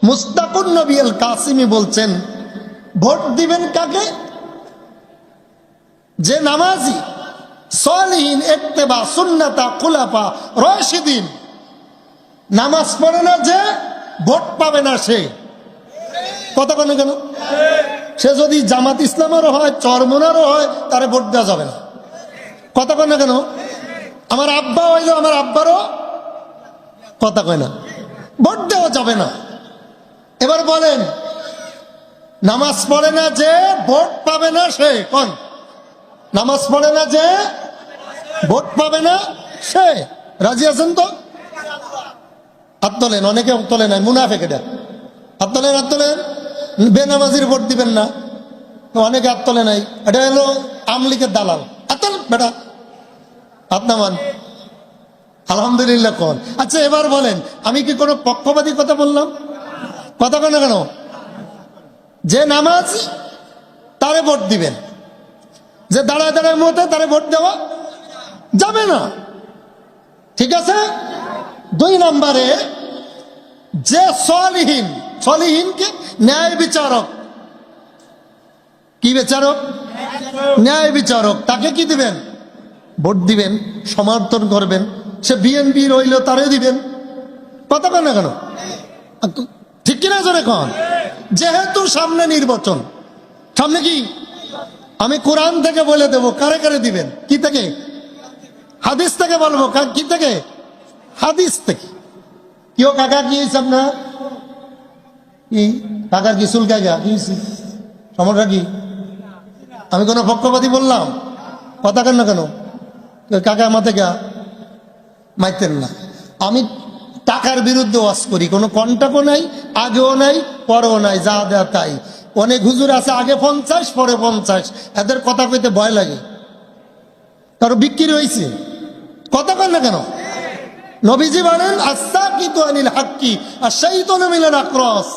মুস্তাকুন নবী আল কাসিমি বলছেন, ভোট দিবেন কাকে? যে নামাজি, সালিহিন, ইত্তেবা সুন্নাতা খুলাফা রাশিদিন। নামাজ পড়ে না যে ভোট পাবে না সে। কথা কেন কেন? সে যদি জামাত ইসলামেরও হয়, চরমনারও হয়, তারে ভোট দেওয়া যাবে না। কথা কেন কেন? আমার আব্বা হইল আমার আব্বারও কথা কয় না, ভোট দেওয়া যাবে না। এবার বলেন, নামাজ পড়ে না যে ভোট পাবে না সে কোন? নামাজ পড়ে না যে ভোট পাবে না সে। রাজি আছেন তো? হাত তোলেন। অনেকে তোলে নাই, মুনাফেক এটা। হাত তোলেন, হাত তোলেন। বেনামাজির ভোট দিবেন না, অনেকে হাত তোলে নাই। এটা হলো আমলিকের দালাল। হাত তোল বেটা, হাত নামান। আলহামদুলিল্লাহ কোন? আচ্ছা এবার বলেন, আমি কি কোনো পক্ষপাতী কথা বললাম? কথা কেন কেন? যে নামাজ তারে ভোট দিবেন, যে দাঁড়ায় দাঁড়ায় মতে তারে ভোট দেওয়া যাবে না। ঠিক আছে। 2 নম্বরে, যে সলিহীন, সলিহীনকে ন্যায় বিচারক। কি বিচারক? ন্যায় বিচারক। তাকে কি দিবেন? ভোট দিবেন, সমর্থন করবেন। সে বিএনপি রইল, তারে দিবেন। কথা কেন কেন? ঠিক কিনা জোরে কন? যেহেতু সামনে নির্বাচন, সামনে কি? আমি কোরআন থেকে বলে দেব কারে কারে দিবেন। কি থেকে? হাদিস থেকে বলবো। কি থেকে? হাদিস থেকে। কেউ কাকা কি হয়েছে আপনার? কি কাকার কি চুল কাকা কি হয়েছে? সমস্যা কি? আমি কোনো পক্ষপাতী বললাম? কথা কেন কেন? কাকা আমার থেকে মাইতেন না। আমি টাকার বিরুদ্ধে ওয়াজ করি, কোনো কন্টাক্টও নাই, আগেও নাই, পরেও নাই, যা দেয়া তাই। অনেক হুজুর আছে আগে 50 পরে 50, এদের কথা কইতে ভয় লাগে। কারো বিক্রি হয়েছে। কথা কন না কেন? নবীজি বলেন, আস-সাকিতু আনিল হাক্কি আশ-শাইতানু মিনাল আকরাস।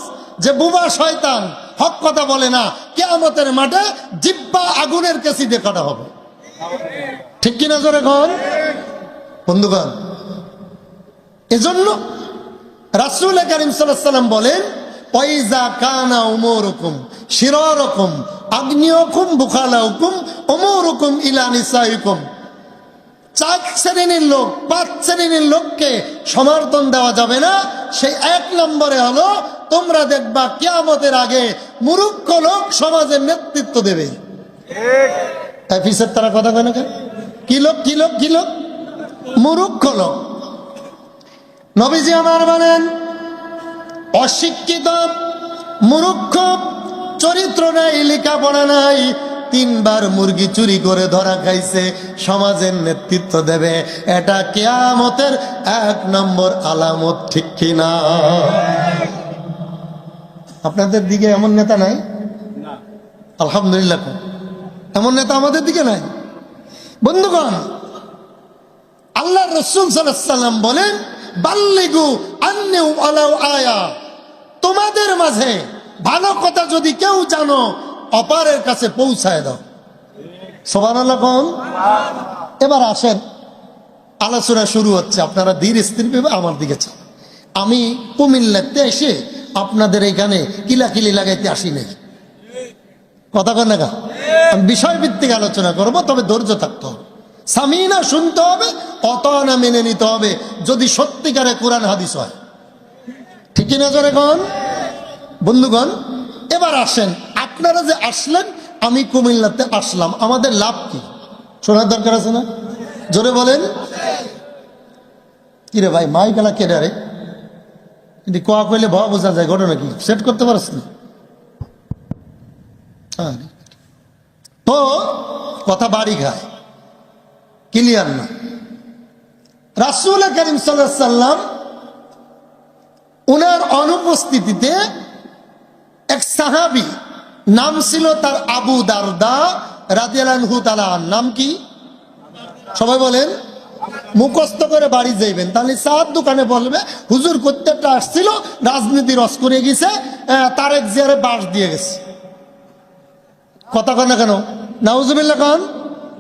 যে বুবা শয়তান, হক কথা বলে না, কিয়ামতের মাঠে জিহ্বা আগুনের কাছে কাটা হবে। ঠিক কিনা জোরে কন বন্ধুগণ? এজন্য রাসূল কারীম সাল্লাল্লাহু আলাইহি ওয়াসাল্লাম বলেন, ওয়াইজা কানা উমুরুকুম শিরারুকুম আগনিয়াকুম বুখালাউকুম উমুরুকুম ইলা নিসাইকুম। 4 শ্রেণীর লোক, 5 শ্রেণীর লোককে সমর্থন দেওয়া যাবে না। সেই 1 নম্বরে হলো, তোমরা দেখবা কিয়ামতের আগে মূর্খ লোক সমাজের নেতৃত্ব দেবে। ঠিক। পিছের তারা কথা কয় না কেন? কি লোক? কি লোক? কি লোক? মূর্খ লোক। নবীজি আমার বলেন, অশিক্ষিত, মূর্খ, চরিত্র নাই, লেখাপড়া নাই, 3 বার মুরগি চুরি করে ধরা খাইছে, সমাজের নেতৃত্ব দেবে। এটা কিয়ামতের 1 নম্বর আলামত। ঠিক কিনা? আপনাদের দিকে এমন নেতা নাই? আলহামদুলিল্লাহ, এমন নেতা আমাদের দিকে নাই। বন্ধুগণ, আল্লাহ রাসূল সাল্লাল্লাহু আলাইহি ওয়াসাল্লাম বলেন, বাল্লিগু আন্নী ওয়ালাউ আয়া। তোমাদের মাঝে ভালো কথা যদি কেউ জানো, অপরের কাছে পৌঁছায় দাও। সুবহানাল্লাহ কোন? এবার আসেন, আলোচনা শুরু হচ্ছে। আপনারা ধীর স্থির ভাবে আমার দিকে চান। আমি কুমিল্লাতে এসে আপনাদের এখানে কিলাকিলি লাগাইতে আসি নাই। কথা কন না? আমি বিষয় ভিত্তিক আলোচনা করব, তবে ধৈর্য থাকতে হবে, সামিনা শুনতে হবে, অতনা মেনে নিতে হবে, যদি সত্যিকারে কোরআন হাদিস হয়। ঠিক কিনা জোরে কন বন্ধুগণ? এবার আসেন, আপনারা যে আসলেন, আমি কুমিল্লাতে আসলাম, আমাদের লাভ কি? শোনার দরকার আছে না? জোরে বলেন। কিরে ভাই, মাই গেলা কেডা রে? কিন্তু কোয়া কইলে ভাব বোঝা যায়, ঘটনা কি? সেট করতে পারছ না? তো কথা বাড়ি খায়, ক্লিয়ার না। রাসূল কারীম সাল্লাল্লাহু আলাইহি ওয়াসাল্লাম উনার অনুপস্থিতিতে এক সাহাবী, নাম ছিল তার আবু দারদা রাদিয়াল্লাহু তাআলা। নাম কি? সবাই বলেন, মুখস্থ করে বাড়ি যাইবেন, তাহলে চার দোকানে বলবে, হুজুর প্রত্যেকটা আসছিল, রাজনীতি রস করে গেছে, তারেক জিয়ারে বাস দিয়ে গেছে। কথা কন না কেন? নাউজুবিল্লাহ খান।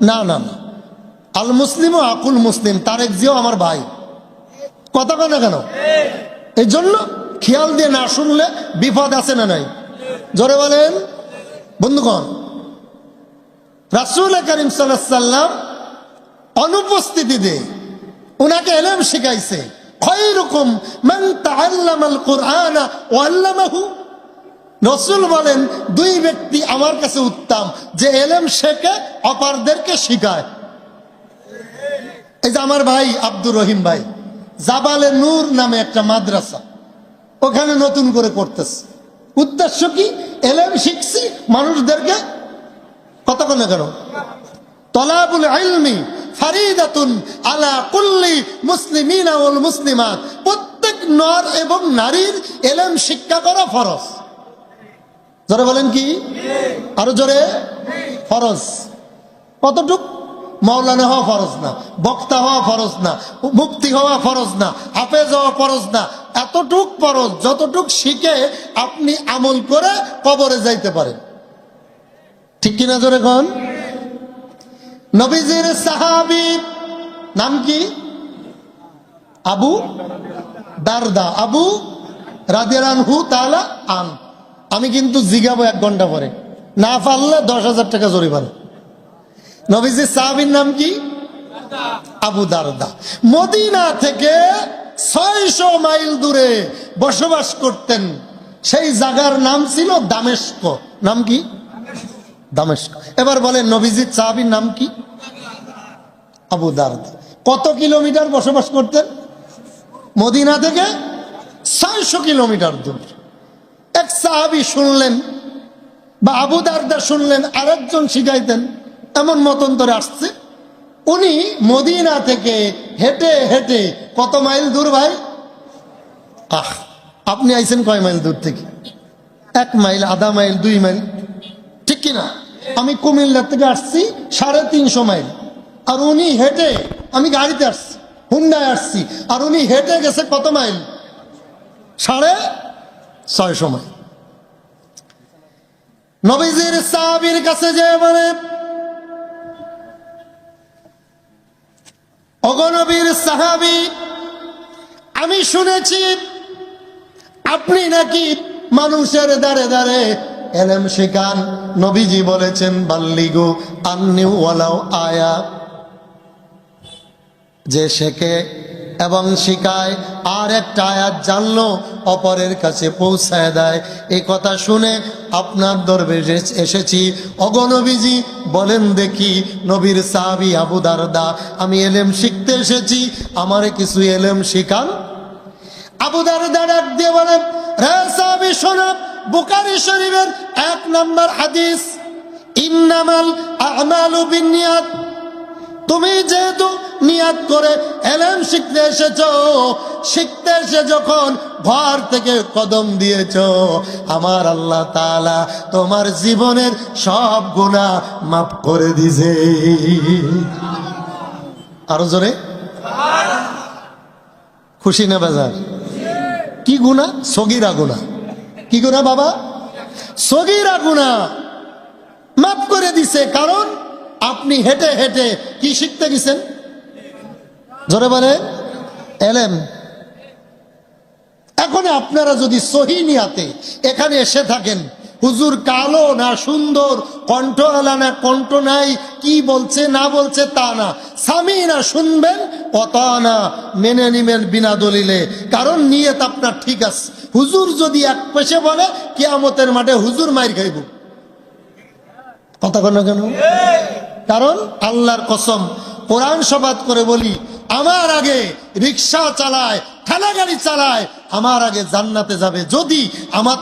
না না না, আল মুসলিম ও আকুল মুসলিম, তারেক জিয়াও আমার ভাই। কথা কন না কেন? এই জন্য খেয়াল দিয়ে না শুনলে বিপদ আছে না নাই? জোরে বলেন বন্ধুগণ। রাসূল করিম সাল্লাল্লাহু আলাইহি সাল্লাম অনুপস্থিতিতে উনাকে ইলম শিখাইছে। খায়রুকুম মান তাআল্লামাল কুরআনা ওয়া আল্লামাহু। রাসূল বলেন, দুই ব্যক্তি আমার কাছে উত্তম, যে ইলম শেখে অপরদেরকে শিখায়। এই যে আমার ভাই আব্দুর রহিম ভাই জাবালে নূর নামে একটা মাদ্রাসা ওখানে নতুন করে করতেছে। উদ্দেশ্য কি? ইলম শিখছি মানুষদেরকে কথা বলে কেন? তলাবুল ইলমি ফারিদাতুন আলা কুল্লি মুসলিমিনা ওয়াল মুসলিমাত। প্রত্যেক নর এবং নারীর ইলম শিক্ষা করা ফরজ। জোরে বলেন কি? আরো জোরে। ফরজ। কতটুক? মাওলানা হওয়া ফরজ না, বক্তা হওয়া ফরজ না, মুফতি হওয়া ফরজ না, হাফেজ হওয়া ফরজ না। এতটুক ফরজ যতটুক শিখে আপনি আমল করে কবরে যাইতে পারেন। ঠিক কিনা জোরে কোন? নবীজির সাহাবী নাম কি? আবু দারদা। আবু রাদিয়াল্লাহু তাআলা আন। আমি কিন্তু জিগাবো 1 ঘন্টা পরে, না পারলে 10,000 টাকা জরিমানা। নবীজির সাহাবীর নাম কি? আবু দারদা। মদিনা থেকে 600 মাইল দূরে বসবাস করতেন। সেই জায়গার নাম ছিল দামেস্ক। নাম কি? দামেস্ক। এবার বলেন নবীজির সাহাবীর নাম কি? আবু দারদা। কত কিলোমিটার বসবাস করতেন? মদিনা থেকে 600 কিলোমিটার দূর। এক সাহাবী শুনলেন বা আবু দারদা শুনলেন আরেকজন শিখাইতেন, এমন মতন্তরে আসছে। উনি মদিনা থেকে হেঁটে হেঁটে কত মাইল দূর ভাই? আপনি আইছেন কয় মাইল দূর থেকে? 1 মাইল, আধা মাইল, 2 মাইল, ঠিক কিনা? আমি কুমিল্লা থেকে আসছি 350 মাইল, আর উনি হেঁটে, আমি গাড়িতে আসছি, হুন্ডায় আসছি, আর উনি হেঁটে গেছে কত মাইল? 650 মাইল। নবীজির সাহাবীর কাছে যে বলে, ওগো নবীর সাহাবী, আমি শুনেছি আপনি নাকি মানুষের দাঁড়ে দাঁড়ে ইলম শেখান। নবীজি বলেছেন, বাল্লিগু আন্নি ওয়ালাউ আয়া। যে শেখে এবং শিখায় আর একটা আয়াত জানলো অপরের কাছে পৌঁছায় দেয়, এই কথা শুনে আপনার দরবারে এসেছি। ওগো নবীজি বলেন দেখি, নবীর সাহাবী আবু দারদা, আমি ইলম শিখতে এসেছি, আমারে কিছু ইলম শিখান। আবু দারদা ডাক দিয়ে বলেন, রে সাহাবী শোনো, বুখারী শরীফের 1 নম্বর হাদিস, ইন্নামাল আমালু বিন্নিয়াত। তুমি যেহেতু নিয়াত করে ইলম শিখতে এসেছো, শিখতে এসে যখন ঘর থেকে কদম দিয়েছো, আমার আল্লাহ তাআলা তোমার জীবনের সব গুনাহ মাফ করে দিয়েছে। আরো জোরে খুশি না বাজার? কি গুনাহ? সগীরা গুনাহ। কি গুনাহ বাবা? সগীরা গুনাহ মাফ করে দিছে। কারণ আপনি হেঁটে হেঁটে কি শিখতে গেছেন? জোরে বলে ইলম। এখন আপনারা যদি সহি নিয়াতে এখানে এসে থাকেন, হুজুর কালো না সুন্দর, কণ্ঠওয়ালা না কণ্ঠ নাই, কি বলছে না বলছে তা না, সামি না শুনবেন, অতা না মেনে নিবেন বিনা দলিলে। কারণ নিয়ত আপনার ঠিক আছে। হুজুর যদি এক পেশে বলে, কিয়ামতের মাঠে হুজুর মাইর খাইব। কথা কেন কেন? কারণ আল্লাহর কসম, কোরআন শপথ করে বলি, আমার আগে রিক্সা চালায়, ঠেলা গাড়ি চালায়, আমার আগে জান্নাতে যাবে যদি আমার